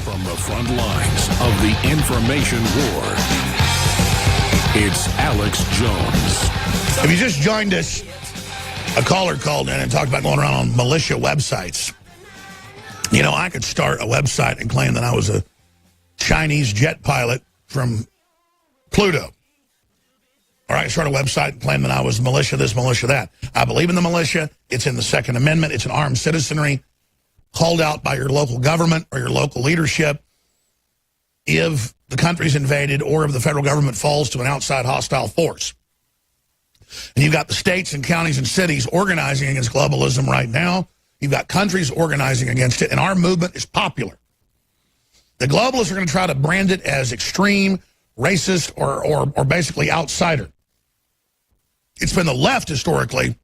From the front lines of the information war, it's Alex Jones. If you just joined us, a caller called in and talked about going around on militia websites. You know, I could start a website and claim that I was a Chinese jet pilot from Pluto. Or I could start a website and claim that I was militia this, militia that. I believe in the militia. It's in the Second Amendment. It's an armed citizenry called out by your local government or your local leadership if the country's invaded or if the federal government falls to an outside hostile force. And you've got the states and counties and cities organizing against globalism right now. You've got countries organizing against it, and our movement is popular. The globalists are going to try to brand it as extreme, racist, or basically outsider. It's been the left, historically,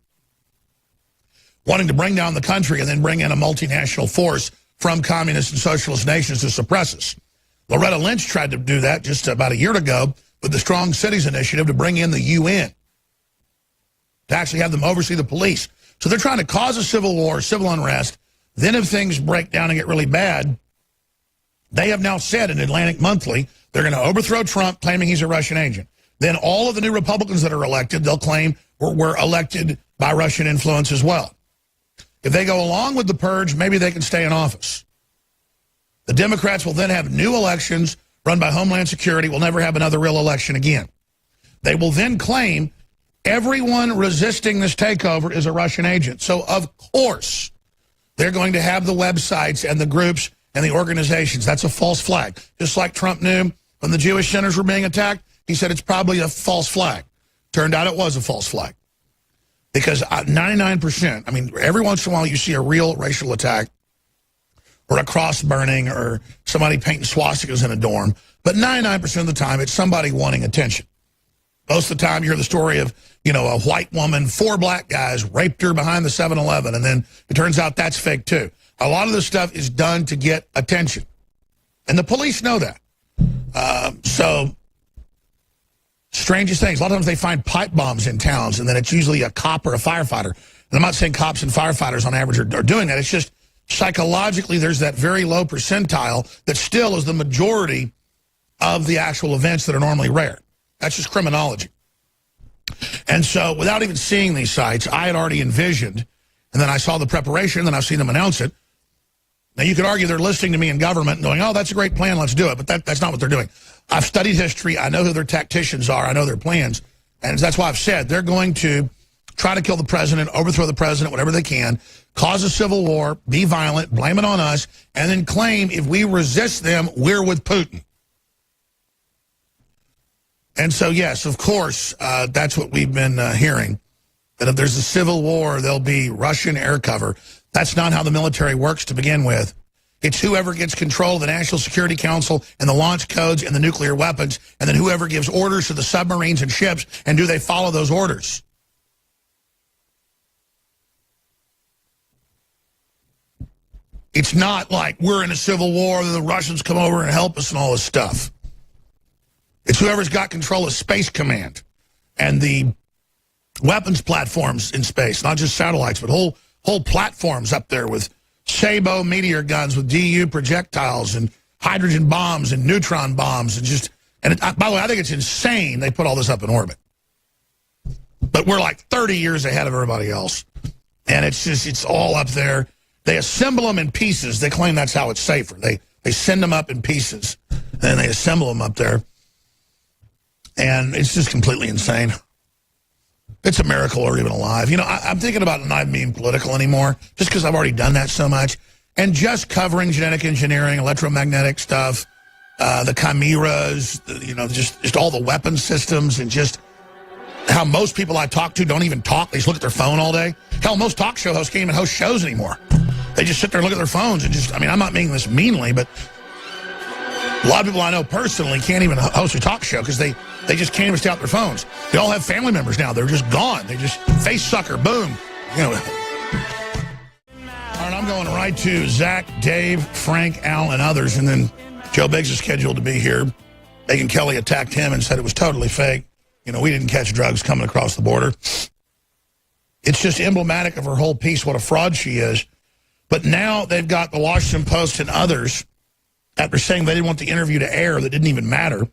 wanting to bring down the country and then bring in a multinational force from communist and socialist nations to suppress us. Loretta Lynch tried to do that just about a year ago with the Strong Cities Initiative to bring in the UN, to actually have them oversee the police. So they're trying to cause a civil war, civil unrest. Then if things break down and get really bad, they have now said in Atlantic Monthly, they're going to overthrow Trump, claiming he's a Russian agent. Then all of the new Republicans that are elected, they'll claim were elected by Russian influence as well. If they go along with the purge, maybe they can stay in office. The Democrats will then have new elections run by Homeland Security. We'll never have another real election again. They will then claim everyone resisting this takeover is a Russian agent. So, of course, they're going to have the websites and the groups and the organizations. That's a false flag. Just like Trump knew when the Jewish centers were being attacked, he said it's probably a false flag. Turned out it was a false flag. Because 99%, I mean, every once in a while you see a real racial attack or a cross burning or somebody painting swastikas in a dorm. But 99% of the time, it's somebody wanting attention. Most of the time, you hear the story of, you know, a white woman, 4 black guys raped her behind the 7-Eleven, and then it turns out that's fake, too. A lot of this stuff is done to get attention. And the police know that. So, strangest things. A lot of times they find pipe bombs in towns, and then it's usually a cop or a firefighter. And I'm not saying cops and firefighters on average are doing that. It's just psychologically there's that very low percentile that still is the majority of the actual events that are normally rare. That's just criminology. And so without even seeing these sites, I had already envisioned, and then I saw the preparation, and then I've seen them announce it. Now, you could argue they're listening to me in government and going, oh, that's a great plan, let's do it. But that's not what they're doing. I've studied history. I know who their tacticians are. I know their plans. And that's why I've said they're going to try to kill the president, overthrow the president, whatever they can, cause a civil war, be violent, blame it on us, and then claim if we resist them, we're with Putin. And so, yes, of course, that's what we've been hearing, that if there's a civil war, there'll be Russian air cover. That's not how the military works to begin with. It's whoever gets control of the National Security Council and the launch codes and the nuclear weapons, and then whoever gives orders to the submarines and ships, and do they follow those orders? It's not like we're in a civil war, the Russians come over and help us and all this stuff. It's whoever's got control of Space Command and the weapons platforms in space, not just satellites, but whole platforms up there with Sabo meteor guns with DU projectiles and hydrogen bombs and neutron bombs and by the way, I think it's insane they put all this up in orbit. But we're like 30 years ahead of everybody else. And it's all up there. They assemble them in pieces. They claim that's how it's safer. They send them up in pieces and they assemble them up there. And it's just completely insane. It's a miracle we're even alive. You know, I'm thinking about not being political anymore, just because I've already done that so much. And just covering genetic engineering, electromagnetic stuff, the chimeras, you know, just all the weapon systems, and just how most people I talk to don't even talk. They just look at their phone all day. Hell, most talk show hosts can't even host shows anymore. They just sit there and look at their phones and just, I mean, I'm not meaning this meanly, but a lot of people I know personally can't even host a talk show because they just can't even stay out their phones. They all have family members now. They're just gone. They just face sucker. Boom. You know. All right, I'm going right to Zach, Dave, Frank, Al, and others. And then Joe Biggs is scheduled to be here. Megyn Kelly attacked him and said it was totally fake. You know, we didn't catch drugs coming across the border. It's just emblematic of her whole piece, what a fraud she is. But now they've got the Washington Post and others after saying they didn't want the interview to air that didn't even matter,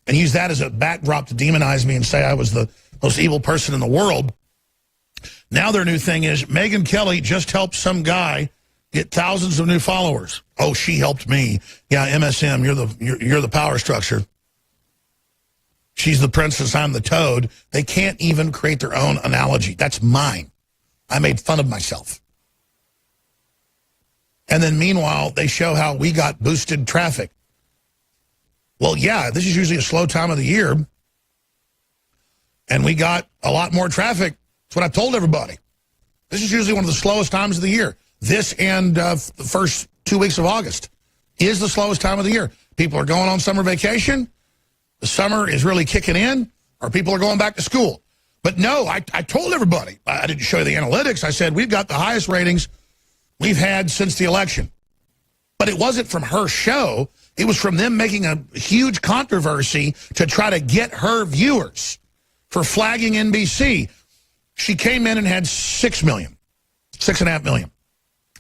and use that as a backdrop to demonize me and say I was the most evil person in the world. Now their new thing is Megyn Kelly just helped some guy get thousands of new followers. Oh, she helped me. Yeah, MSM, you're the power structure. She's the princess, I'm the toad. They can't even create their own analogy. That's mine. I made fun of myself. And then meanwhile, they show how we got boosted traffic. Well, yeah, this is usually a slow time of the year. And we got a lot more traffic. That's what I've told everybody. This is usually one of the slowest times of the year. This and the first 2 weeks of August is the slowest time of the year. People are going on summer vacation. The summer is really kicking in, or people are going back to school. But no, I told everybody. I didn't show you the analytics. I said we've got the highest ratings we've had since the election. But it wasn't from her show. It was from them making a huge controversy to try to get her viewers for flagging NBC. She came in and had 6 million, 6.5 million.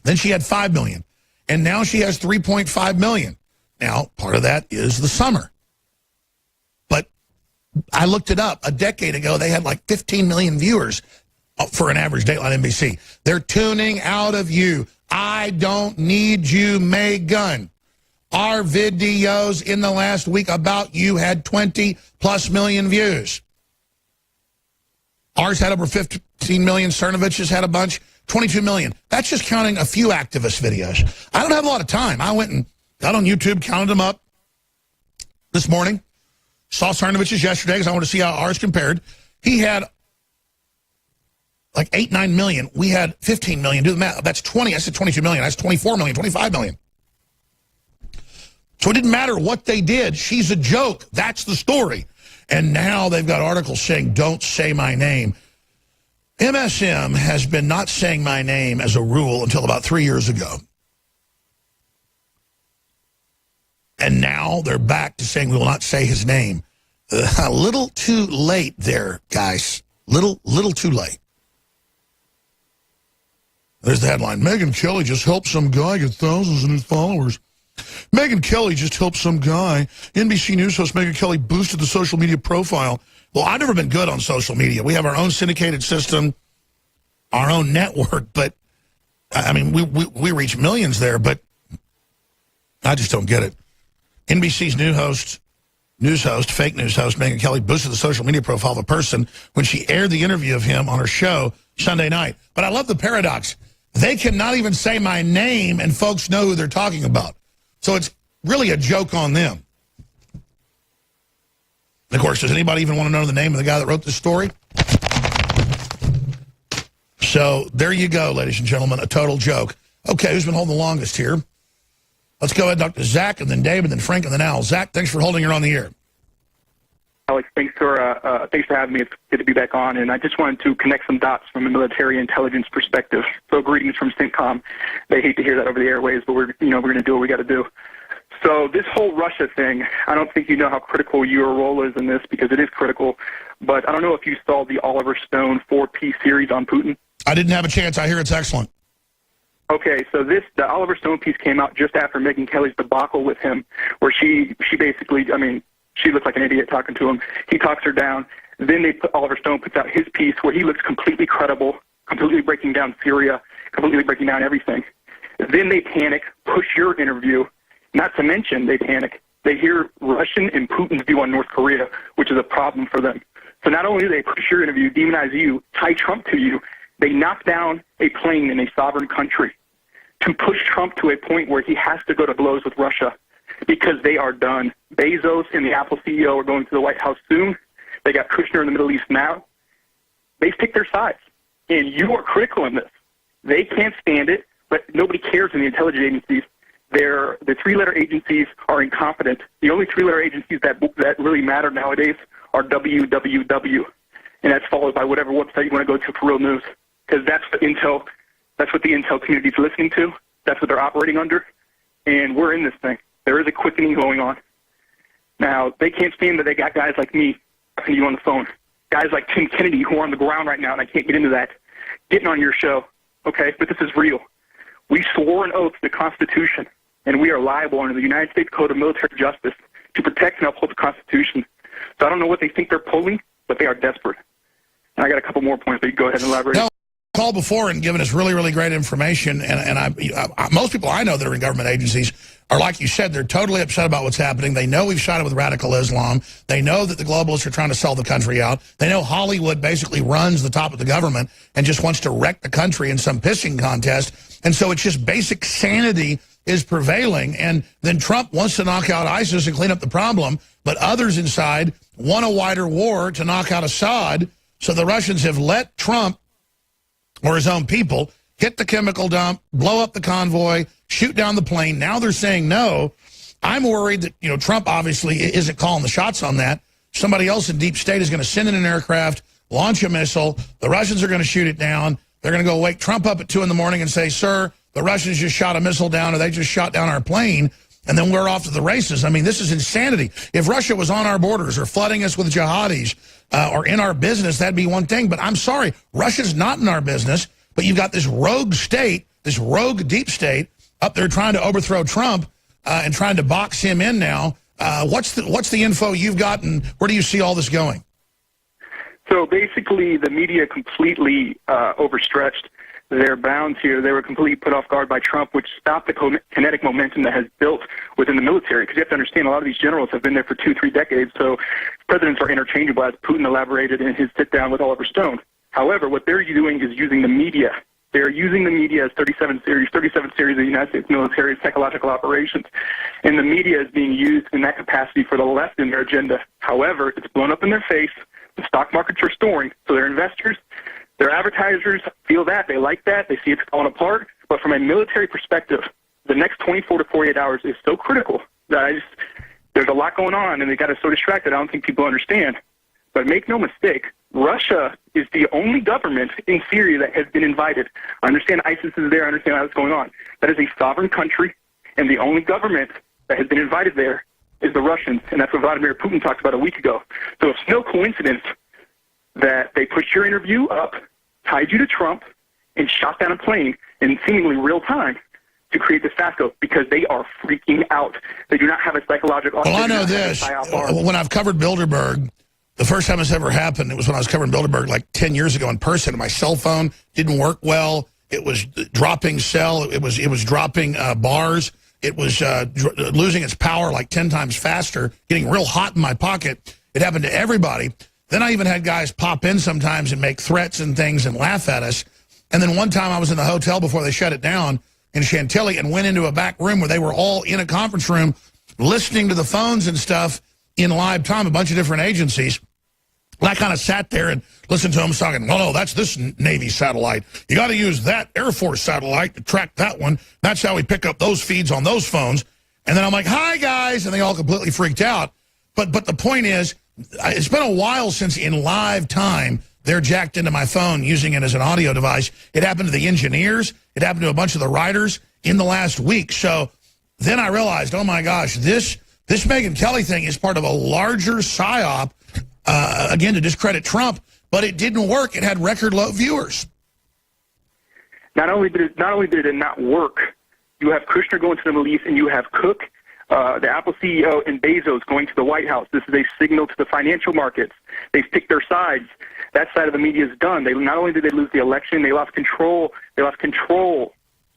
Then she had 5 million. And now she has 3.5 million. Now, part of that is the summer. But I looked it up. A decade ago, they had like 15 million viewers for an average Dateline NBC. They're tuning out of you. I don't need you, Megyn. Our videos in the last week about you had 20+ million views. Ours had over 15 million. Cernovich's had a bunch. 22 million. That's just counting a few activist videos. I don't have a lot of time. I went and got on YouTube, counted them up this morning. Saw Cernovich's yesterday because I want to see how ours compared. He had like 8-9 million. We had 15 million. Do the math. That's 20. I said 22 million. That's 24 million, 25 million. So it didn't matter what they did. She's a joke. That's the story. And now they've got articles saying, don't say my name. MSM has been not saying my name as a rule until about 3 years ago. And now they're back to saying we will not say his name. A little too late there, guys. Little too late. There's the headline. Megyn Kelly just helped some guy get thousands of new followers. Megyn Kelly just helped some guy. NBC News host Megyn Kelly boosted the social media profile. Well, I've never been good on social media. We have our own syndicated system, our own network, but, I mean, we reach millions there, but I just don't get it. NBC's fake news host, Megyn Kelly, boosted the social media profile of a person when she aired the interview of him on her show Sunday night. But I love the paradox. They cannot even say my name, and folks know who they're talking about. So it's really a joke on them. Of course, does anybody even want to know the name of the guy that wrote this story? So there you go, ladies and gentlemen, a total joke. Okay, who's been holding the longest here? Let's go ahead and talk to Zach, and then Dave, and then Frank, and then Al. Zach, thanks for holding. You're on the air. Alex, thanks for having me. It's good to be back on. And I just wanted to connect some dots from a military intelligence perspective. So greetings from CENTCOM. They hate to hear that over the airwaves, but we're going to do what we got to do. So this whole Russia thing, I don't think you know how critical your role is in this, because it is critical. But I don't know if you saw the Oliver Stone 4-piece series on Putin. I didn't have a chance. I hear it's excellent. Okay, so the Oliver Stone piece came out just after Megyn Kelly's debacle with him, where she basically, she looks like an idiot talking to him. He talks her down. Then Oliver Stone puts out his piece where he looks completely credible, completely breaking down Syria, completely breaking down everything. Then they panic, push your interview. Not to mention they panic. They hear Russian and Putin's view on North Korea, which is a problem for them. So not only do they push your interview, demonize you, tie Trump to you, they knock down a plane in a sovereign country to push Trump to a point where he has to go to blows with Russia because they are done. Bezos and the Apple CEO are going to the White House soon. They got Kushner in the Middle East now. They've picked their sides, and you are critical in this. They can't stand it, but nobody cares in the intelligence agencies. The three-letter agencies are incompetent. The only three-letter agencies that really matter nowadays are www, and that's followed by whatever website you want to go to for real news, because that's what the intel community is listening to. That's what they're operating under, and we're in this thing. There is a quickening going on. Now, they can't stand that they got guys like me talking to you on the phone, guys like Tim Kennedy who are on the ground right now, and I can't get into that, getting on your show, okay? But this is real. We swore an oath to the Constitution, and we are liable under the United States Code of Military Justice to protect and uphold the Constitution. So I don't know what they think they're pulling, but they are desperate. And I got a couple more points, but you go ahead and elaborate. No, called before and given us really, really great information, and most people I know that are in government agencies are, like you said, they're totally upset about what's happening. They know we've sided with radical Islam. They know that the globalists are trying to sell the country out. They know Hollywood basically runs the top of the government and just wants to wreck the country in some pissing contest. And so it's just basic sanity is prevailing. And then Trump wants to knock out ISIS and clean up the problem, but others inside want a wider war to knock out Assad. So the Russians have let Trump or his own people hit the chemical dump, blow up the convoy, shoot down the plane. Now they're saying no. I'm worried that, you know, Trump obviously isn't calling the shots on that. Somebody else in deep state is going to send in an aircraft, launch a missile. The Russians are going to shoot it down. They're going to go wake Trump up at 2 in the morning and say, sir, the Russians just shot a missile down, or they just shot down our plane, and then we're off to the races. I mean, this is insanity. If Russia was on our borders or flooding us with jihadis or in our business, that'd be one thing. But I'm sorry, Russia's not in our business. But you've got this rogue state, this rogue deep state, up there trying to overthrow Trump and trying to box him in now. What's the info you've got, and where do you see all this going? So basically, the media completely overstretched their bounds here. They were completely put off guard by Trump, which stopped the kinetic momentum that has built within the military. Because you have to understand, a lot of these generals have been there for 2-3 decades, so presidents are interchangeable, as Putin elaborated in his sit-down with Oliver Stone. However, what they're doing is using the media. They're using the media as 37 series of the United States military psychological operations. And the media is being used in that capacity for the left in their agenda. However, it's blown up in their face. The stock markets are soaring. So their investors, their advertisers feel that. They like that. They see it's falling apart. But from a military perspective, the next 24 to 48 hours is so critical that there's a lot going on, and they got us so distracted, I don't think people understand. But make no mistake, Russia is the only government in Syria that has been invited. I understand ISIS is there. I understand how it's going on. That is a sovereign country, and the only government that has been invited there is the Russians, and that's what Vladimir Putin talked about a week ago. So it's no coincidence that they pushed your interview up, tied you to Trump, and shot down a plane in seemingly real time to create this fiasco, because they are freaking out. They do not have a psychological... Well, I know this. When I've covered Bilderberg, the first time this ever happened, it was when I was covering Bilderberg like 10 years ago in person. My cell phone didn't work well. It was dropping cell. It was dropping bars. It was losing its power like 10 times faster, getting real hot in my pocket. It happened to everybody. Then I even had guys pop in sometimes and make threats and things and laugh at us. And then one time I was in the hotel before they shut it down in Chantilly and went into a back room where they were all in a conference room listening to the phones and stuff in live time, a bunch of different agencies. And I kind of sat there and listened to them talking, well, no, that's this Navy satellite. You got to use that Air Force satellite to track that one. That's how we pick up those feeds on those phones. And then I'm like, hi, guys. And they all completely freaked out. But the point is, it's been a while since in live time they're jacked into my phone using it as an audio device. It happened to the engineers. It happened to a bunch of the writers in the last week. So then I realized, oh, my gosh, this Megyn Kelly thing is part of a larger psyop, again, to discredit Trump, but it didn't work. It had record low viewers. Not only did it not work, you have Kushner going to the Middle East, and you have Cook, the Apple CEO, and Bezos going to the White House. This is a signal to the financial markets. They've picked their sides. That side of the media is done. Not only did they lose the election, they lost control.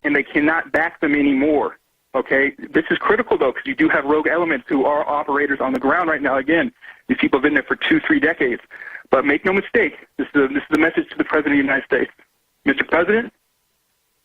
And they cannot back them anymore. Okay, this is critical, though, because you do have rogue elements who are operators on the ground right now. Again, these people have been there for 2-3 decades. But make no mistake, this is a message to the President of the United States. Mr. President,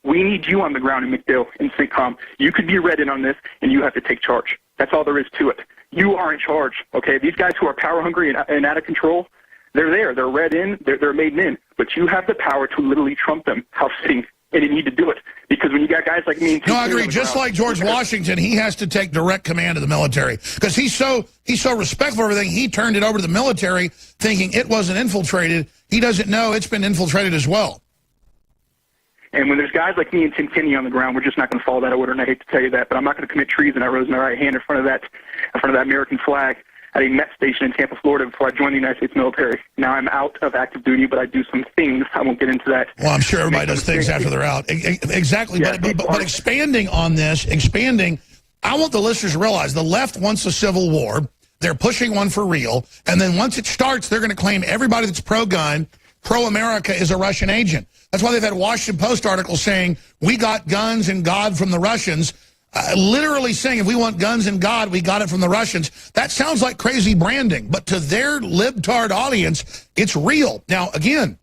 we need you on the ground in MacDill, in CENTCOM. You could be read in on this, and you have to take charge. That's all there is to it. You are in charge, okay? These guys who are power-hungry and out of control, they're there. They're read in. They're made in. But you have the power to literally trump them. How fitting. And you need to do it. Because when you got guys like me... And no, I agree. Just like George Washington, he has to take direct command of the military. Because he's so respectful of everything, he turned it over to the military thinking it wasn't infiltrated. He doesn't know it's been infiltrated as well. And when there's guys like me and Tim Kinney on the ground, we're just not going to follow that order, and I hate to tell you that, but I'm not going to commit treason. I rose my right hand in front of that American flag at a Met station in Tampa, Florida, before I joined the United States military. Now I'm out of active duty, but I do some things. I won't get into that. Well, I'm sure everybody does things after they're out. Exactly. Yeah, but expanding on this, I want the listeners to realize the left wants a civil war. They're pushing one for real. And then once it starts, they're going to claim everybody that's pro-gun, pro-America is a Russian agent. That's why they've had Washington Post articles saying, we got guns and God from the Russians. Literally saying, if we want guns and God, we got it from the Russians. That sounds like crazy branding. But to their libtard audience, it's real. Now, again,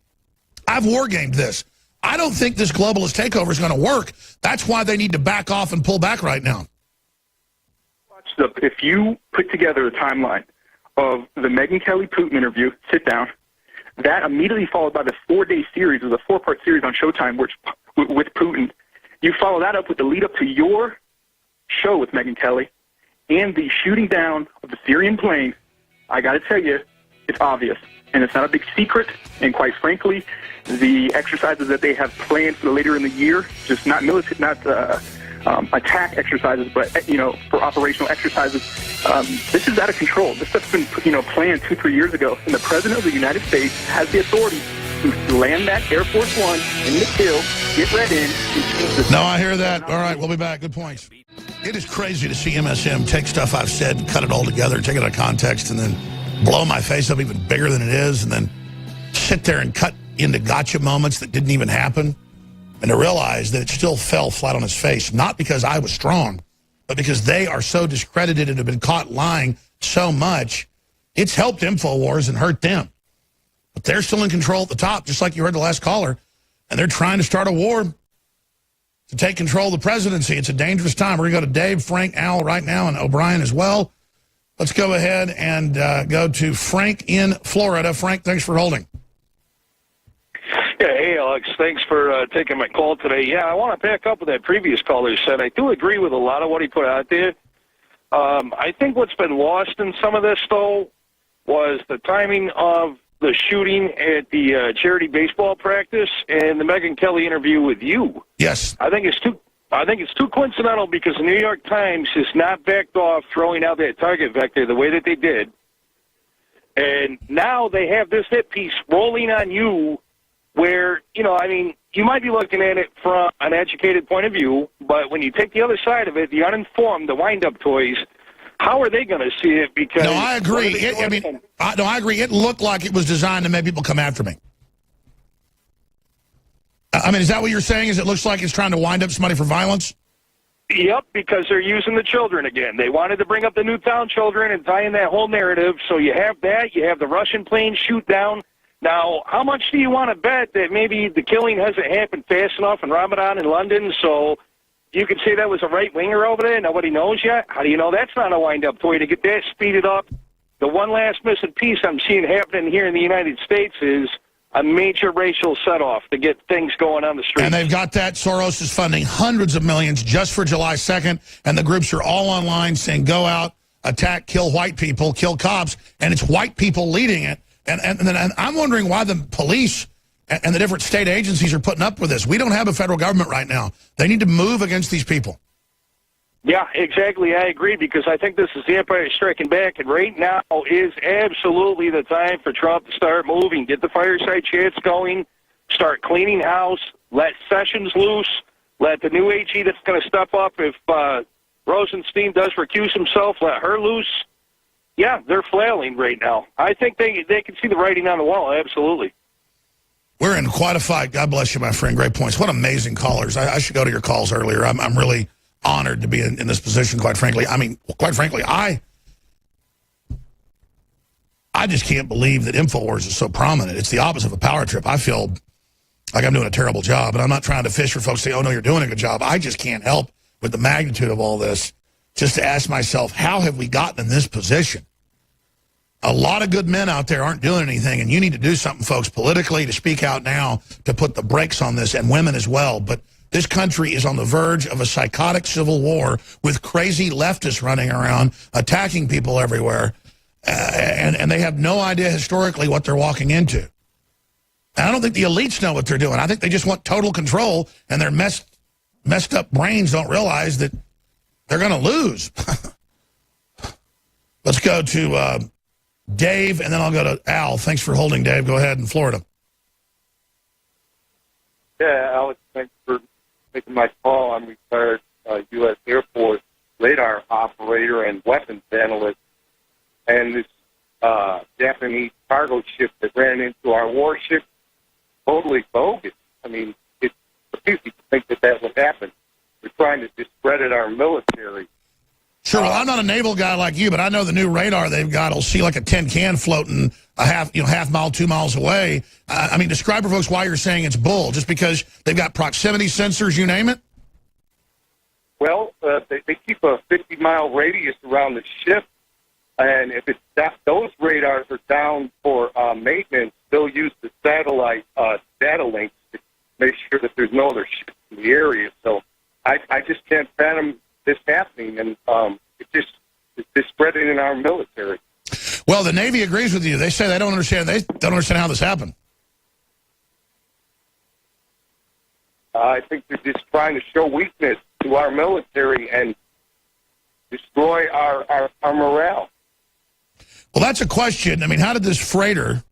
I've wargamed this. I don't think this globalist takeover is going to work. That's why they need to back off and pull back right now. If you put together the timeline of the Megyn Kelly-Putin interview, sit down, that immediately followed by the 4-day series, it was a 4-part series on Showtime with Putin. You follow that up with the lead-up to your show with Megyn Kelly and the shooting down of the Syrian plane. I got to tell you, it's obvious, and it's not a big secret, and quite frankly, the exercises that they have planned for later in the year, just not military, not attack exercises, but, you know, for operational exercises. This is out of control. This stuff's been, you know, planned 2-3 years ago, and the President of the United States has the authority to land that Air Force One in the kill, get right in, and change this. No, I hear that. All right, we'll be back. Good points. It is crazy to see MSM take stuff I've said and cut it all together, take it out of context, and then blow my face up even bigger than it is, and then sit there and cut into gotcha moments that didn't even happen, and to realize that it still fell flat on its face, not because I was strong, but because they are so discredited and have been caught lying so much, it's helped InfoWars and hurt them. But they're still in control at the top, just like you heard the last caller, and they're trying to start a war to take control of the presidency. It's a dangerous time. We're going to go to Dave, Frank, Al right now, and O'Brien as well. Let's go ahead and go to Frank in Florida. Frank, thanks for holding. Yeah, hey, Alex. Thanks for taking my call today. Yeah, I want to back up what that previous caller said. I do agree with a lot of what he put out there. I think what's been lost in some of this, though, was the timing of the shooting at the charity baseball practice and the Megyn Kelly interview with you. Yes. I think it's too coincidental because the New York Times has not backed off throwing out that target vector the way that they did. And now they have this hit piece rolling on you where, you know, I mean, you might be looking at it from an educated point of view, but when you take the other side of it, the uninformed, the wind-up toys, how are they going to see it? Because no, I agree. I agree. It looked like it was designed to make people come after me. I mean, is that what you're saying? Is it looks like it's trying to wind up somebody for violence? Yep, because they're using the children again. They wanted to bring up the Newtown children and tie in that whole narrative. So you have that. You have the Russian plane shoot down. Now, how much do you want to bet that maybe the killing hasn't happened fast enough in Ramadan in London, so you could say that was a right-winger over there? Nobody knows yet. How do you know that's not a wind-up toy to get that speeded up? The one last missing piece I'm seeing happening here in the United States is a major racial set-off to get things going on the streets. And they've got that. Soros is funding hundreds of millions just for July 2nd, and the groups are all online saying go out, attack, kill white people, kill cops, and it's white people leading it. And I'm wondering why the police and the different state agencies are putting up with this. We don't have a federal government right now. They need to move against these people. Yeah, exactly. I agree, because I think this is the Empire striking back, and right now is absolutely the time for Trump to start moving, get the fireside chats going, start cleaning house, let Sessions loose, let the new AG that's going to step up if Rosenstein does recuse himself, let her loose. Yeah, they're flailing right now. I think they can see the writing on the wall, absolutely. We're in quite a fight. God bless you, my friend. Great points. What amazing callers. I should go to your calls earlier. I'm really honored to be in this position, quite frankly. I mean, quite frankly, I just can't believe that InfoWars is so prominent. It's the opposite of a power trip. I feel like I'm doing a terrible job, and I'm not trying to fish for folks to say, oh, no, you're doing a good job. I just can't help with the magnitude of all this just to ask myself, how have we gotten in this position? A lot of good men out there aren't doing anything, and you need to do something, folks, politically, to speak out now to put the brakes on this, and women as well. But this country is on the verge of a psychotic civil war with crazy leftists running around, attacking people everywhere, and they have no idea historically what they're walking into. And I don't think the elites know what they're doing. I think they just want total control, and their messed up brains don't realize that they're going to lose. Let's go to Dave, and then I'll go to Al. Thanks for holding, Dave. Go ahead in Florida. Yeah, Alex, thanks for making my call. I'm retired U.S. Air Force radar operator and weapons analyst, and this Japanese cargo ship that ran into our warship, totally bogus. I mean, it's easy to think that would happen. We're trying to discredit our military. Sure, well, I'm not a naval guy like you, but I know the new radar they've got will see like a tin can floating a half mile, 2 miles away. I mean, describe for folks why you're saying it's bull, just because they've got proximity sensors, you name it? Well, they keep a 50-mile radius around the ship, and if it's those radars are down for maintenance, they'll use the satellite data links to make sure that there's no other ships in the area. So I just can't fathom this happening, and it's discrediting our military. Well, the Navy agrees with you. They say they don't understand. They don't understand how this happened. I think they're just trying to show weakness to our military and destroy our morale. Well, that's a question. I mean, how did this freighter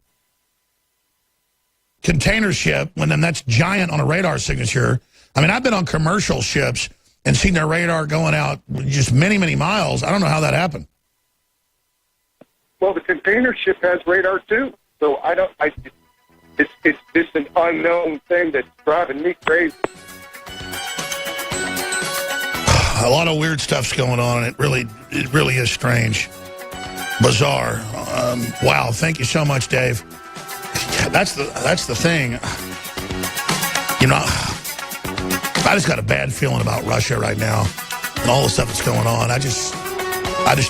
container ship, when that's giant on a radar signature? I mean, I've been on commercial ships and seen their radar going out just many, many miles. I don't know how that happened. Well, the container ship has radar too, so it's just an unknown thing that's driving me crazy. A lot of weird stuff's going on, and it really is strange, bizarre. Wow, thank you so much, Dave. That's the thing. You know, I just got a bad feeling about Russia right now and all the stuff that's going on. I just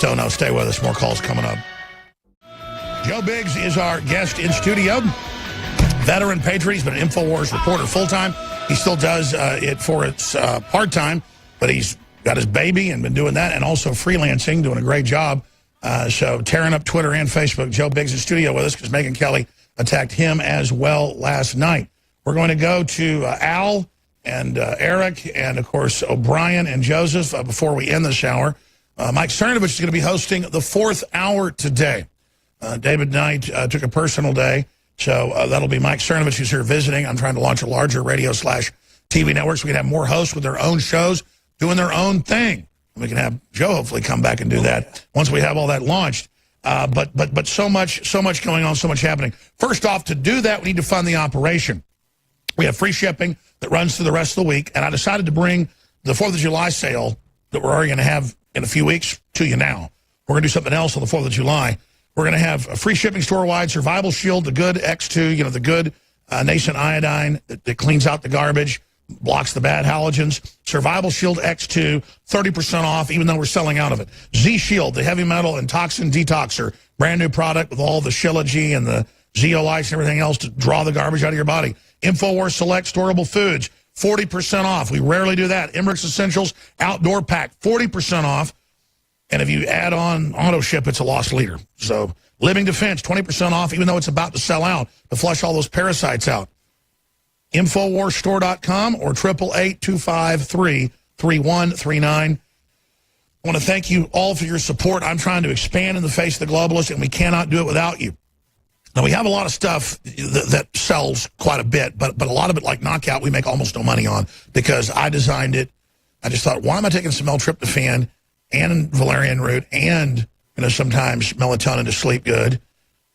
don't know. Stay with us. More calls coming up. Joe Biggs is our guest in studio. Veteran patriot. He's been an InfoWars reporter full-time. He still does it for its part-time, but he's got his baby and been doing that, and also freelancing, doing a great job. So tearing up Twitter and Facebook. Joe Biggs in studio with us because Megyn Kelly attacked him as well last night. We're going to go to Al and Eric and, of course, O'Brien and Joseph before we end this hour. Mike Cernovich is going to be hosting the 4th hour today. David Knight took a personal day, so that'll be Mike Cernovich who's here visiting. I'm trying to launch a larger radio/TV network so we can have more hosts with their own shows, doing their own thing. We can have Joe hopefully come back and do that once we have all that launched. But so much going on, so much happening. First off, to do that, we need to fund the operation. We have free shipping that runs through the rest of the week, and I decided to bring the 4th of July sale that we're already going to have in a few weeks to you now. We're going to do something else on the 4th of July. We're going to have a free shipping store-wide Survival Shield, the good X2, the good nascent iodine that cleans out the garbage, blocks the bad halogens. Survival Shield X2, 30% off, even though we're selling out of it. Z-Shield, the heavy metal and toxin detoxer, brand new product with all the Shilajit and the zeolites and everything else to draw the garbage out of your body. InfoWars Select Storable Foods, 40% off. We rarely do that. Emmerich's Essentials Outdoor Pack, 40% off. And if you add on auto ship, it's a lost leader. So Living Defense, 20% off, even though it's about to sell out, to flush all those parasites out. InfoWarsStore.com or 888-253-3139. I want to thank you all for your support. I'm trying to expand in the face of the globalists, and we cannot do it without you. Now, we have a lot of stuff that sells quite a bit, but a lot of it, like Knockout, we make almost no money on because I designed it. I just thought, why am I taking some L-tryptophan and valerian root and, sometimes melatonin to sleep good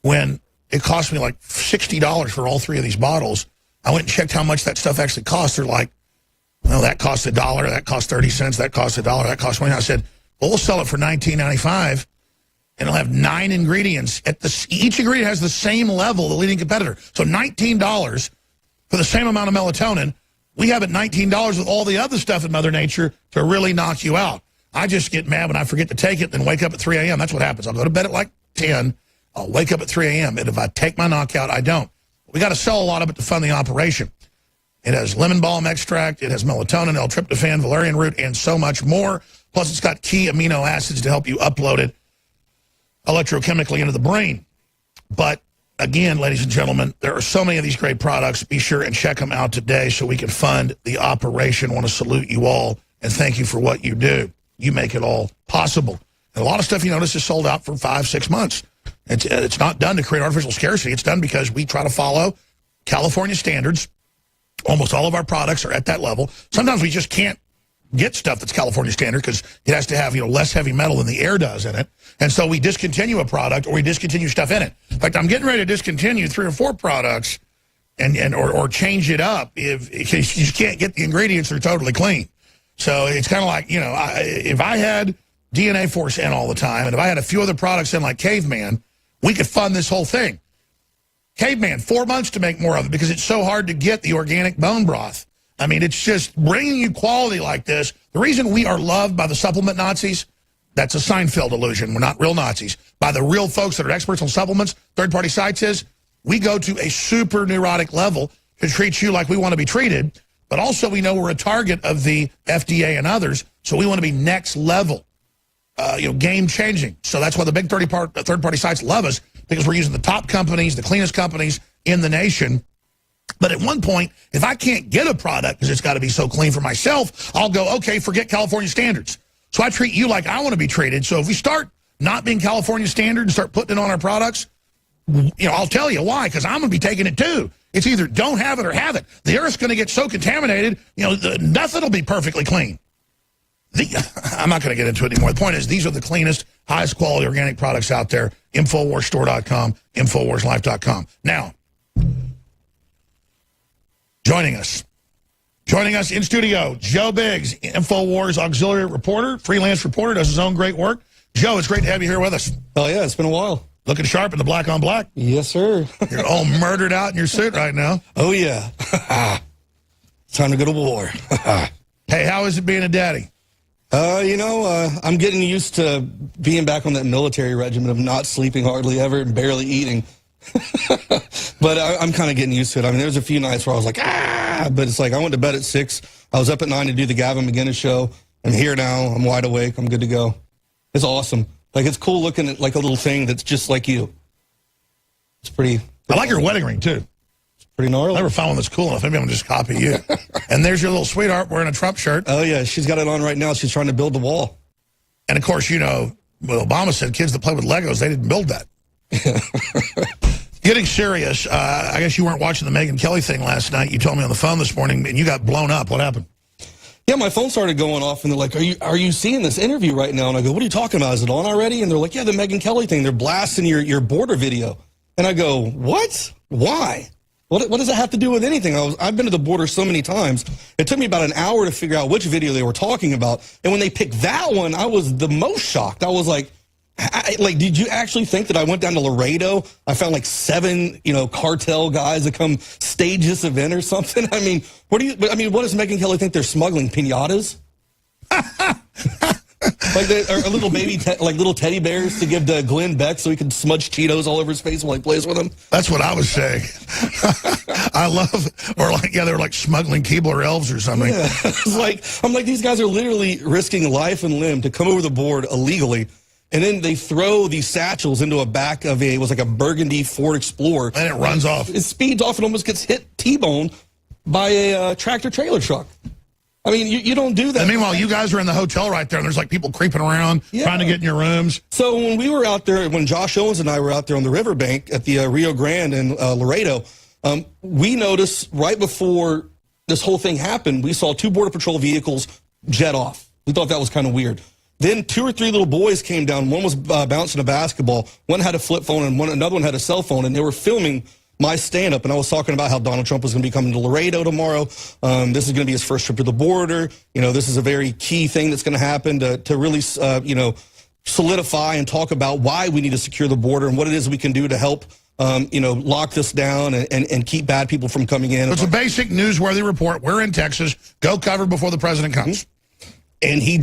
when it cost me like $60 for all 3 of these bottles? I went and checked how much that stuff actually costs. They're like, well, that costs $1, that costs 30 cents, that costs $1, that costs $20. I said, well, we'll sell it for $19.95. And it'll have 9 ingredients. Each ingredient has the same level, the leading competitor. So $19 for the same amount of melatonin. We have it $19 with all the other stuff in Mother Nature to really knock you out. I just get mad when I forget to take it, then wake up at 3 a.m. That's what happens. I'll go to bed at like 10. I'll wake up at 3 a.m. And if I take my knockout, I don't. We got to sell a lot of it to fund the operation. It has lemon balm extract. It has melatonin, L-tryptophan, valerian root, and so much more. Plus, it's got key amino acids to help you upload it electrochemically into the brain. But again, ladies and gentlemen, there are so many of these great products. Be sure and check them out today so we can fund the operation. I want to salute you all and thank you for what you do. You make it all possible. And a lot of stuff you notice is sold out for 5-6 months. It's not done to create artificial scarcity. It's done because we try to follow California standards. Almost all of our products are at that level. Sometimes we just can't get stuff that's California standard because it has to have, less heavy metal than the air does in it. And so we discontinue a product or we discontinue stuff in it. In fact, I'm getting ready to discontinue 3 or 4 products or change it up if you just can't get the ingredients that are totally clean. So it's kind of like, if I had DNA Force in all the time and if I had a few other products in like Caveman, we could fund this whole thing. Caveman, 4 months to make more of it because it's so hard to get the organic bone broth. I mean, it's just bringing you quality like this. The reason we are loved by the supplement Nazis, that's a Seinfeld illusion. We're not real Nazis. By the real folks that are experts on supplements, third-party sites is, we go to a super neurotic level to treat you like we want to be treated, but also we know we're a target of the FDA and others, so we want to be next level, game-changing. So that's why the big third-party sites love us, because we're using the top companies, the cleanest companies in the nation. But at one point, if I can't get a product because it's got to be so clean for myself, I'll go, okay, forget California standards. So I treat you like I want to be treated. So if we start not being California standard and start putting it on our products, I'll tell you why, because I'm going to be taking it too. It's either don't have it or have it. The earth's going to get so contaminated, nothing will be perfectly clean. I'm not going to get into it anymore. The point is, these are the cleanest, highest quality organic products out there. InfoWarsStore.com, InfoWarsLife.com. Now, joining us in studio, Joe Biggs, InfoWars auxiliary reporter, freelance reporter, does his own great work. Joe, it's great to have you here with us. Oh, yeah, it's been a while. Looking sharp in the black on black. Yes, sir. You're all murdered out in your suit right now. Oh, yeah. Time to go to war. Hey, how is it being a daddy? I'm getting used to being back on that military regimen of not sleeping hardly ever and barely eating. But I'm kind of getting used to it. I mean, there's a few nights where I was like, but it's like I went to bed at 6. I was up at 9 to do the Gavin McInnes show. I'm here now. I'm wide awake. I'm good to go. It's awesome. Like, it's cool looking at like a little thing that's just like you. It's pretty I like your wedding ring, too. It's pretty gnarly. I never found one that's cool enough. Maybe I'm going to just copy you. And there's your little sweetheart wearing a Trump shirt. Oh, yeah. She's got it on right now. She's trying to build the wall. And, of course, what Obama said, kids that play with Legos, they didn't build that. Getting serious, I guess you weren't watching the Megyn Kelly thing last night. You told me on the phone this morning, and you got blown up. What happened? Yeah, my phone started going off, and they're like, are you seeing this interview right now? And I go, what are you talking about? Is it on already? And they're like, yeah, the Megyn Kelly thing. They're blasting your border video. And I go, what? Why? What does it have to do with anything? I've been to the border so many times. It took me about an hour to figure out which video they were talking about. And when they picked that one, I was the most shocked. I was like, did you actually think that I went down to Laredo? I found like 7, cartel guys that come stage this event or something. I mean, what does Megyn Kelly think they're smuggling? Piñatas? Or little baby, little teddy bears to give to Glenn Beck so he can smudge Cheetos all over his face while he plays with them? That's what I was saying. I love, they're like smuggling Keebler elves or something. Yeah. I'm like, these guys are literally risking life and limb to come over the board illegally. And then they throw these satchels into a back of it was like a burgundy Ford Explorer. And it runs off. It speeds off and almost gets hit T-bone by a tractor-trailer truck. I mean, you don't do that. And meanwhile, you guys are in the hotel right there, and there's like people creeping around, trying to get in your rooms. So when we were out there, when Josh Owens and I were out there on the riverbank at the Rio Grande in Laredo, we noticed right before this whole thing happened, we saw 2 Border Patrol vehicles jet off. We thought that was kind of weird. Then 2 or 3 little boys came down. One was bouncing a basketball. One had a flip phone, and another one had a cell phone, and they were filming my stand-up. And I was talking about how Donald Trump was going to be coming to Laredo tomorrow. This is going to be his first trip to the border. This is a very key thing that's going to happen to really, solidify and talk about why we need to secure the border and what it is we can do to help, lock this down and keep bad people from coming in. It's a basic newsworthy report. We're in Texas. Go cover before the president comes. And it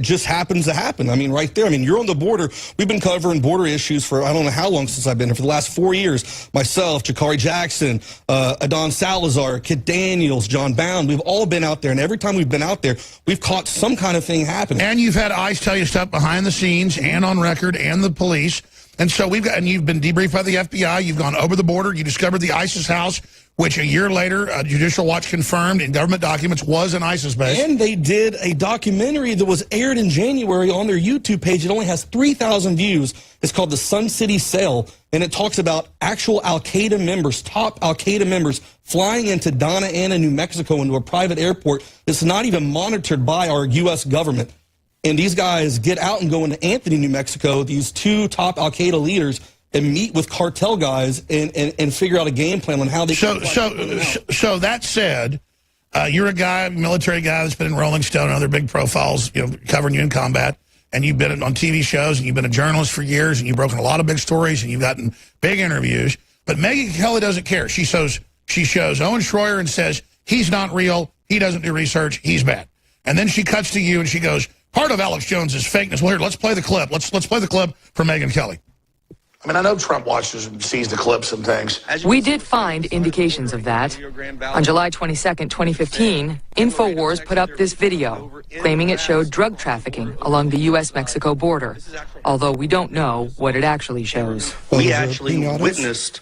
just happens to happen. I mean, right there. I mean, you're on the border. We've been covering border issues for I don't know how long since I've been here. For the last 4 years, myself, Jakari Jackson, Adon Salazar, Kit Daniels, John Bound, we've all been out there. And every time we've been out there, we've caught some kind of thing happening. And you've had ICE tell you stuff behind the scenes and on record and the police. And so and you've been debriefed by the FBI. You've gone over the border. You discovered the ISIS house which a year later, Judicial Watch confirmed in government documents was an ISIS base. And they did a documentary that was aired in January on their YouTube page. It only has 3,000 views. It's called The Sun City Sale, and it talks about actual al-Qaeda members, top al-Qaeda members, flying into Donna Ana, New Mexico, into a private airport that's not even monitored by our U.S. government. And these guys get out and go into Anthony, New Mexico, these two top al-Qaeda leaders, and meet with cartel guys and figure out a game plan on how they So that said, you're a guy, military guy that's been in Rolling Stone and other big profiles, covering you in combat, and you've been on TV shows, and you've been a journalist for years, and you've broken a lot of big stories, and you've gotten big interviews. But Megyn Kelly doesn't care. She shows Owen Schroyer and says, he's not real, he doesn't do research, he's bad. And then she cuts to you and she goes, part of Alex Jones is fakeness. Well, here, let's play the clip. Let's play the clip for Megyn Kelly. I mean, I know Trump watches and sees the clips and things. We did find indications of that. On July 22nd, 2015, InfoWars put up this video, claiming it showed drug trafficking along the U.S.-Mexico border, although we don't know what it actually shows. We actually witnessed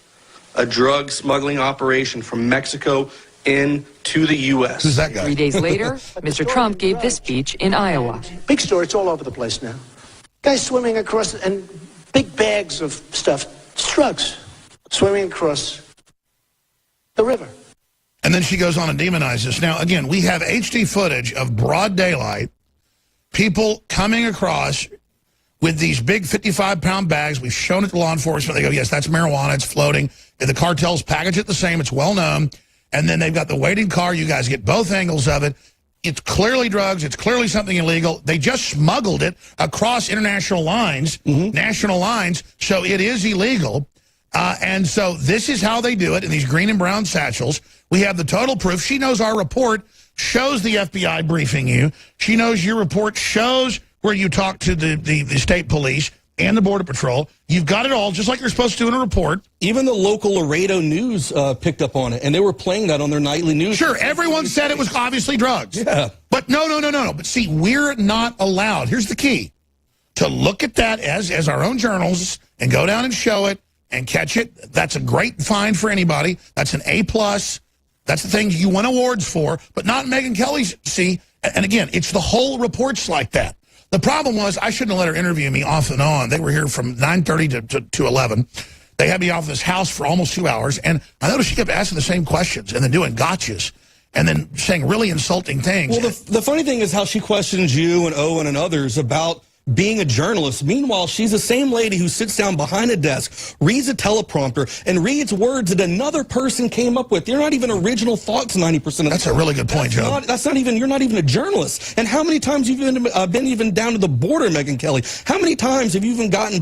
a drug smuggling operation from Mexico into the U.S. Who's that guy? 3 days later, Mr. Trump gave this speech in Iowa. Big story, it's all over the place now. Guys swimming across and big bags of stuff, drugs, swimming across the river. And then she goes on and demonizes this. Now, again, we have HD footage of broad daylight, people coming across with these big 55-pound bags. We've shown it to law enforcement. They go, yes, that's marijuana. It's floating. And the cartels package it the same. It's well known. And then they've got the waiting car. You guys get both angles of it. It's clearly drugs. It's clearly something illegal. They just smuggled it across international lines, national lines, so it is illegal. And so this is how they do it in these green and brown satchels. We have the total proof. She knows our report shows the FBI briefing you. She knows your report shows where you talk to the state police and the Border Patrol. You've got it all, just like you're supposed to in a report. Even the local Laredo News picked up on it, and they were playing that on their nightly news. Sure, everyone said it was obviously drugs. Yeah. But no. But see, we're not allowed. Here's the key. To look at that as our own journalists and go down and show it and catch it. That's a great find for anybody. That's an A+. That's the things you win awards for, but not Megyn Kelly's. See, and again, it's the whole reports like that. The problem was I shouldn't have let her interview me off and on. They were here from 9:30 to 11. They had me off this house for almost 2 hours, and I noticed she kept asking the same questions and then doing gotchas and then saying really insulting things. Well, the funny thing is how she questions you and Owen and others about being a journalist. Meanwhile, she's the same lady who sits down behind a desk, reads a teleprompter, and reads words that another person came up with. They're not even original thoughts 90% of the time. That's a really good point, Joe. You're not even a journalist. And how many times have you been even down to the border, Megyn Kelly? How many times have you even gotten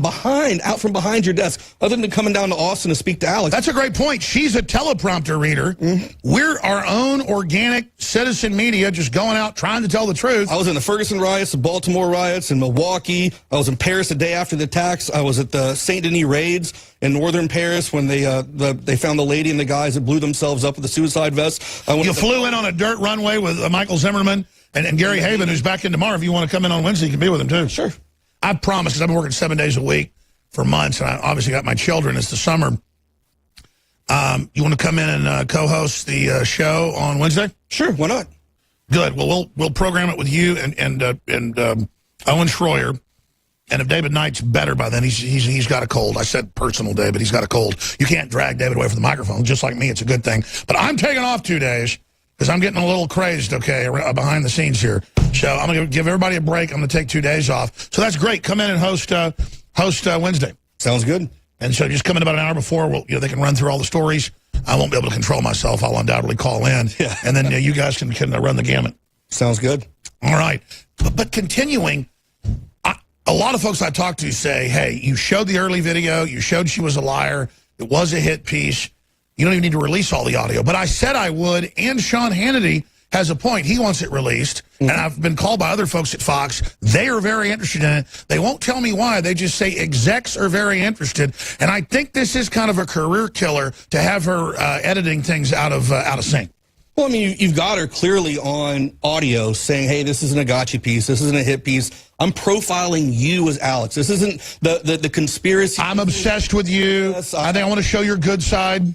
out from behind your desk, other than coming down to Austin to speak to Alex? That's a great point. She's a teleprompter reader. We're our own organic citizen media just going out trying to tell the truth. I was in the Ferguson riots, the Baltimore riots, in Milwaukee. I was in Paris the day after the attacks. I was at the Saint Denis raids in northern Paris when they found the lady and the guys that blew themselves up with the suicide vest. You flew in on a dirt runway with Michael Zimmerman and Gary Haven, who's back in tomorrow. If you want to come in on Wednesday, you can be with him, too. Sure. I promise, because I've been working 7 days a week for months, and I obviously got my children. It's the summer. You want to come in and co-host the show on Wednesday? Sure, why not? Good. Well, we'll program it with you and Owen Schroyer. And if David Knight's better by then, he's got a cold. I said personal David, he's got a cold. You can't drag David away from the microphone. Just like me, it's a good thing. But I'm taking off 2 days because I'm getting a little crazed, okay, behind the scenes here. So I'm going to give everybody a break. I'm going to take 2 days off. So that's great. Come in and host Wednesday. Sounds good. And so just come in about an hour before. They can run through all the stories. I won't be able to control myself. I'll undoubtedly call in. Yeah. And then you guys can run the gamut. Sounds good. All right. But continuing, a lot of folks I talk to say, hey, you showed the early video. You showed she was a liar. It was a hit piece. You don't even need to release all the audio. But I said I would, and Sean Hannity has a point. He wants it released. And I've been called by other folks at Fox. They are very interested in it. They won't tell me why. They just say execs are very interested. And I think this is kind of a career killer to have her editing things out of sync. Well, I mean, you've got her clearly on audio saying, hey, this isn't a gotcha piece. This isn't a hit piece. I'm profiling you as Alex. This isn't the conspiracy. I'm obsessed with you. Yes, I think I want to show your good side.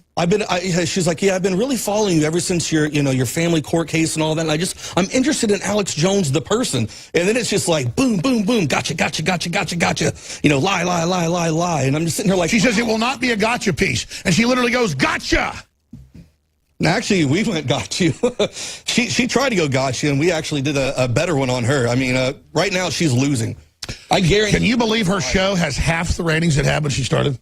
She's like, yeah, I've been really following you ever since your family court case and all that. And I'm interested in Alex Jones, the person. And then it's just like, boom, boom, boom, gotcha, gotcha, gotcha, gotcha, gotcha. Lie, lie, lie, lie, lie. And I'm just sitting here like, she says it will not be a gotcha piece. And she literally goes, gotcha. Actually, we went got you. she tried to go got you, and we actually did a better one on her. I mean, right now she's losing. I guarantee. Can you believe her show has half the ratings it had when she started?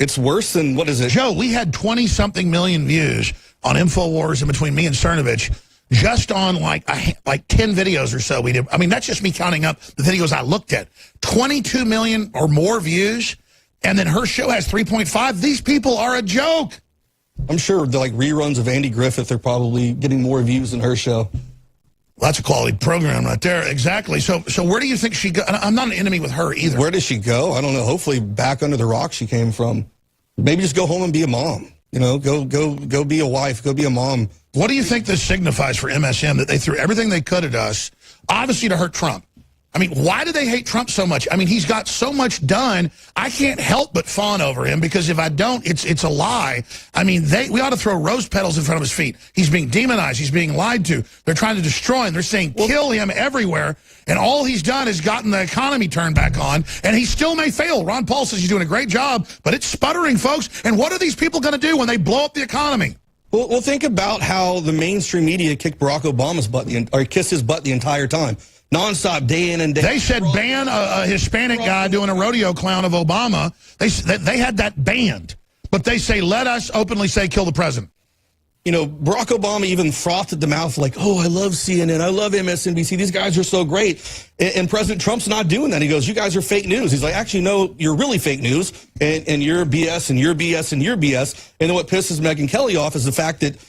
It's worse than, what is it? Joe, we had 20-something million views on InfoWars and between me and Cernovich just on like 10 videos or so we did. I mean, that's just me counting up the videos I looked at. 22 million or more views, and then her show has 3.5. These people are a joke. I'm sure the reruns of Andy Griffith are probably getting more views than her show. Well, that's a quality program right there. Exactly. So where do you think she go? I'm not an enemy with her either. Where does she go? I don't know. Hopefully back under the rock she came from. Maybe just go home and be a mom. Go be a wife. Go be a mom. What do you think this signifies for MSM that they threw everything they could at us, obviously to hurt Trump? I mean, why do they hate Trump so much? I mean, he's got so much done. I can't help but fawn over him because if I don't, it's a lie. I mean, we ought to throw rose petals in front of his feet. He's being demonized. He's being lied to. They're trying to destroy him. They're saying kill him everywhere. And all he's done is gotten the economy turned back on, and he still may fail. Ron Paul says he's doing a great job, but it's sputtering, folks. And what are these people going to do when they blow up the economy? Well, think about how the mainstream media kicked Barack Obama's butt, or kissed his butt the entire time. Nonstop, day in and day out. They said ban a Hispanic guy doing a rodeo clown of Obama. They had that banned. But they say, let us openly say kill the president. Barack Obama even frothed at the mouth like, oh, I love CNN. I love MSNBC. These guys are so great. And President Trump's not doing that. He goes, you guys are fake news. He's like, actually, no, you're really fake news. And you're BS and you're BS and you're BS. And then what pisses Megyn Kelly off is the fact that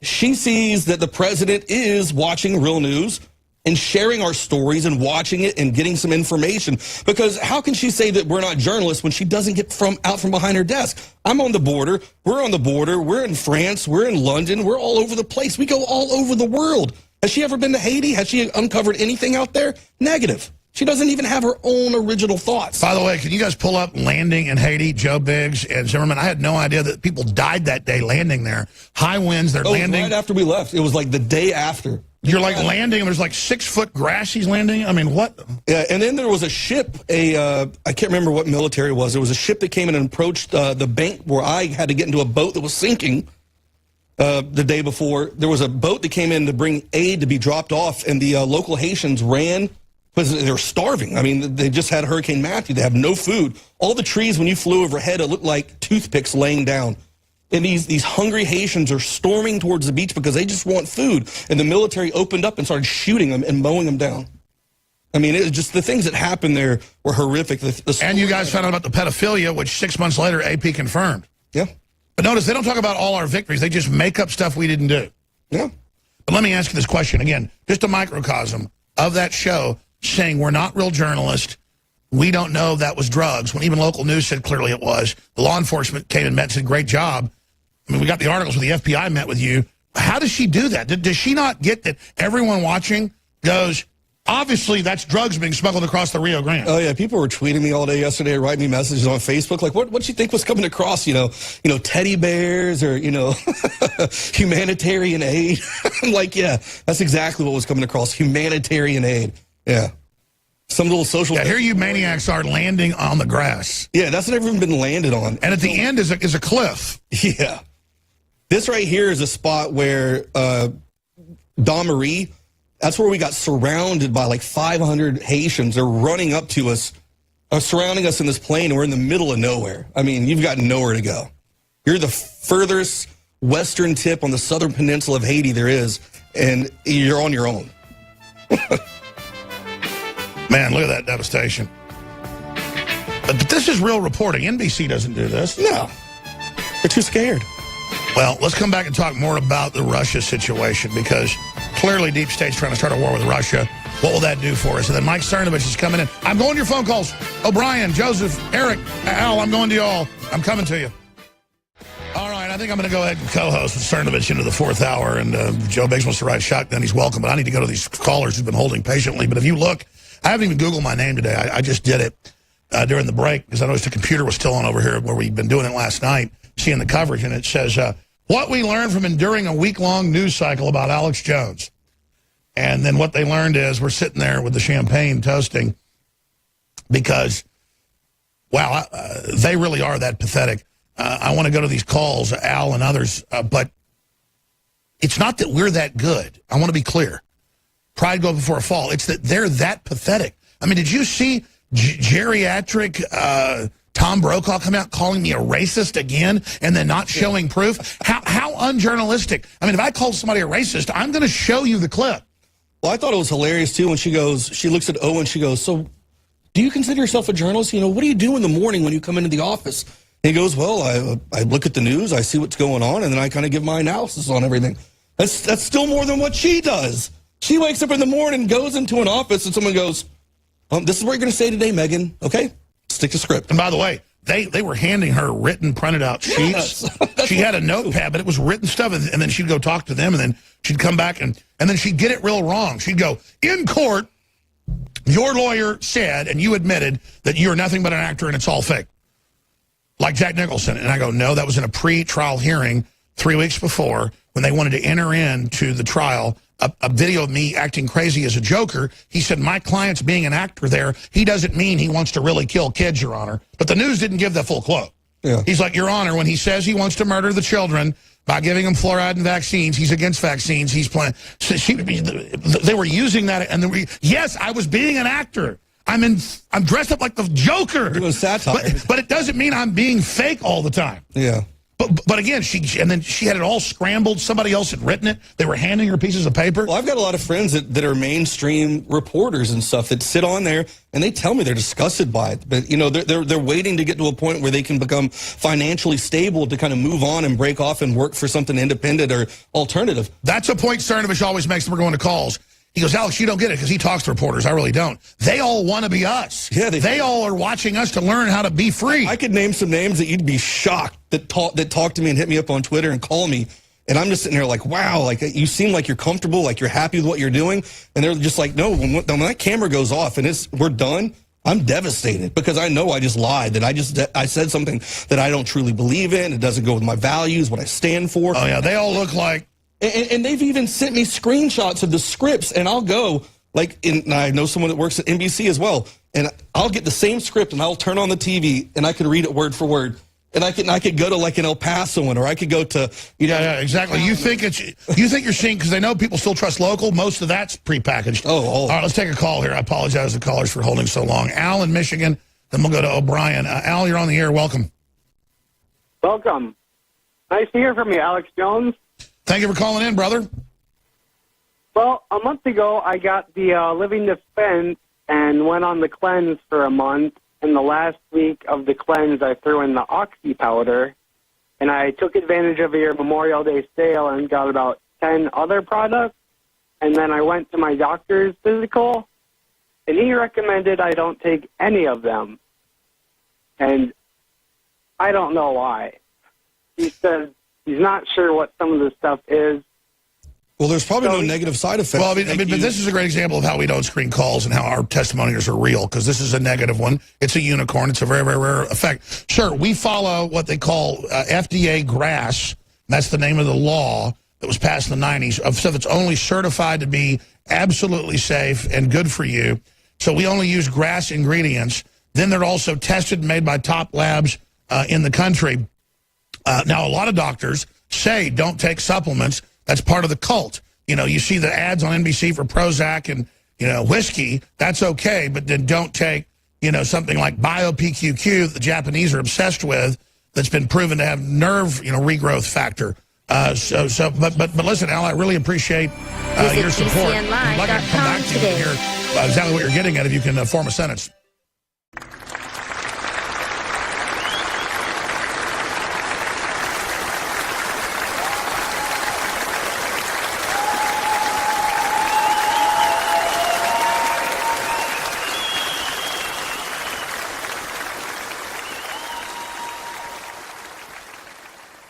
she sees that the president is watching real news and sharing our stories and watching it and getting some information. Because how can she say that we're not journalists when she doesn't get out from behind her desk? I'm on the border. We're on the border. We're in France. We're in London. We're all over the place. We go all over the world. Has she ever been to Haiti? Has she uncovered anything out there? Negative. She doesn't even have her own original thoughts. By the way, can you guys pull up landing in Haiti, Joe Biggs and Zimmerman? I had no idea that people died that day landing there. High winds, they're landing. Right after we left. It was like the day after. You're landing, and there's 6-foot grass he's landing. I mean, what? Yeah, and then there was a ship, I can't remember what military it was. There was a ship that came in and approached the bank where I had to get into a boat that was sinking the day before. There was a boat that came in to bring aid to be dropped off, and the local Haitians ran because they were starving. I mean, they just had Hurricane Matthew. They have no food. All the trees, when you flew overhead, it looked like toothpicks laying down. And these hungry Haitians are storming towards the beach because they just want food. And the military opened up and started shooting them and mowing them down. I mean, it was just the things that happened there were horrific. And you guys found out about the pedophilia, which 6 months later AP confirmed. Yeah. But notice, they don't talk about all our victories. They just make up stuff we didn't do. Yeah. But let me ask you this question. Again, just a microcosm of that show saying we're not real journalists. We don't know that was drugs, when even local news said clearly it was. The law enforcement came and met and said, great job. I mean, we got the articles where the FBI met with you. How does she do that? Does she not get that everyone watching goes, obviously that's drugs being smuggled across the Rio Grande? Oh, yeah. People were tweeting me all day yesterday, writing me messages on Facebook. Like, what you think was coming across? Teddy bears or, humanitarian aid. I'm like, yeah, that's exactly what was coming across. Humanitarian aid. Yeah. Some little social... Yeah, here you maniacs are landing on the grass. Yeah, that's never even been landed on. And at the end is a cliff. Yeah. This right here is a spot where Don Marie, that's where we got surrounded by 500 Haitians. They're running up to us, surrounding us in this plane, and we're in the middle of nowhere. I mean, you've got nowhere to go. You're the furthest western tip on the southern peninsula of Haiti there is, and you're on your own. Man, look at that devastation. But this is real reporting. NBC doesn't do this. No. They're too scared. Well, let's come back and talk more about the Russia situation, because clearly Deep State's trying to start a war with Russia. What will that do for us? And then Mike Cernovich is coming in. I'm going to your phone calls. O'Brien, Joseph, Eric, Al, I'm going to you all. I'm coming to you. All right, I think think I'm going to go ahead and co-host with Cernovich into the 4th hour, and Joe Biggs wants to ride shotgun. He's welcome, but I need to go to these callers who've been holding patiently. But if you look, I haven't even Googled my name today. I just did it during the break because I noticed the computer was still on over here where we've been doing it last night, seeing the coverage, and it says, what we learned from enduring a week-long news cycle about Alex Jones. And then what they learned is we're sitting there with the champagne toasting because, wow, they really are that pathetic. I want to go to these calls, Al and others, but it's not that we're that good. I want to be clear. Pride goes before a fall. It's that they're that pathetic. I mean, did you see geriatric Tom Brokaw come out calling me a racist again and then not showing proof? How unjournalistic. I mean, if I called somebody a racist, I'm going to show you the clip. Well, I thought it was hilarious, too, when she looks at Owen, she goes, so do you consider yourself a journalist? You know, what do you do in the morning when you come into the office? And he goes, well, I look at the news, I see what's going on, and then I kind of give my analysis on everything. That's still more than what she does. She wakes up in the morning, goes into an office, and someone goes, this is what you're going to say today, Megan, okay? Stick to script. And by the way, they were handing her written, printed out sheets. Yes. She had a notepad, but it was written stuff, and then she'd go talk to them, and then she'd come back, and then she'd get it real wrong. She'd go, in court, your lawyer said, and you admitted that you're nothing but an actor and it's all fake. Like Jack Nicholson. And I go, no, that was in a pre-trial hearing 3 weeks before when they wanted to enter into the trial a video of me acting crazy as a joker. He said, my client's being an actor there. He doesn't mean he wants to really kill kids, Your Honor. But the news didn't give the full quote. Yeah. He's like, Your Honor, when he says he wants to murder the children by giving them fluoride and vaccines, he's against vaccines. He's playing. So they were using that. And yes, I was being an actor. I'm dressed up like the Joker. Doing satire. But it doesn't mean I'm being fake all the time. Yeah. But again, she had it all scrambled. Somebody else had written it. They were handing her pieces of paper. Well, I've got a lot of friends that are mainstream reporters and stuff that sit on there, and they tell me they're disgusted by it. But, you know, they're waiting to get to a point where they can become financially stable to kind of move on and break off and work for something independent or alternative. That's a point Cernovich always makes when we're going to calls. He goes, Alex, you don't get it because he talks to reporters. I really don't. They all want to be us. Yeah, they all are watching us to learn how to be free. I could name some names that you'd be shocked that talk to me and hit me up on Twitter and call me. And I'm just sitting there like, wow, like you seem like you're comfortable, like you're happy with what you're doing. And they're just like, no, when that camera goes off and we're done, I'm devastated because I know I just lied, that I said something that I don't truly believe in. It doesn't go with my values, what I stand for. Oh, yeah, they all look like. And they've even sent me screenshots of the scripts, and I'll go, and I know someone that works at NBC as well, and I'll get the same script, and I'll turn on the TV, and I can read it word for word. And I could go to like an El Paso one, or I could go to, Yeah, exactly. You think you're seeing, because they know people still trust local, most of that's prepackaged. Oh. All right, let's take a call here. I apologize to the callers for holding so long. Al in Michigan, then we'll go to O'Brien. Al, you're on the air. Welcome. Welcome. Nice to hear from you, Alex Jones. Thank you for calling in, brother. Well, a month ago, I got the Living Defense and went on the cleanse for a month. And the last week of the cleanse, I threw in the Oxy powder. And I took advantage of your Memorial Day sale and got about 10 other products. And then I went to my doctor's physical, and he recommended I don't take any of them. And I don't know why. He says he's not sure what some of the stuff is. Well, there's probably no negative side effects. Well, I mean, but this is a great example of how we don't screen calls and how our testimonials are real, because this is a negative one. It's a unicorn. It's a very, very rare effect. Sure, we follow what they call FDA GRAS. That's the name of the law that was passed in the 90s of stuff that's only certified to be absolutely safe and good for you. So we only use GRAS ingredients. Then they're also tested and made by top labs in the country. Now, a lot of doctors say don't take supplements. That's part of the cult. You know, you see the ads on NBC for Prozac and, whiskey. That's okay, but then don't take, something like BioPQQ that the Japanese are obsessed with that's been proven to have nerve, regrowth factor. But listen, Al, I really appreciate your support. I'd like to come back to you and hear exactly what you're getting at if you can form a sentence.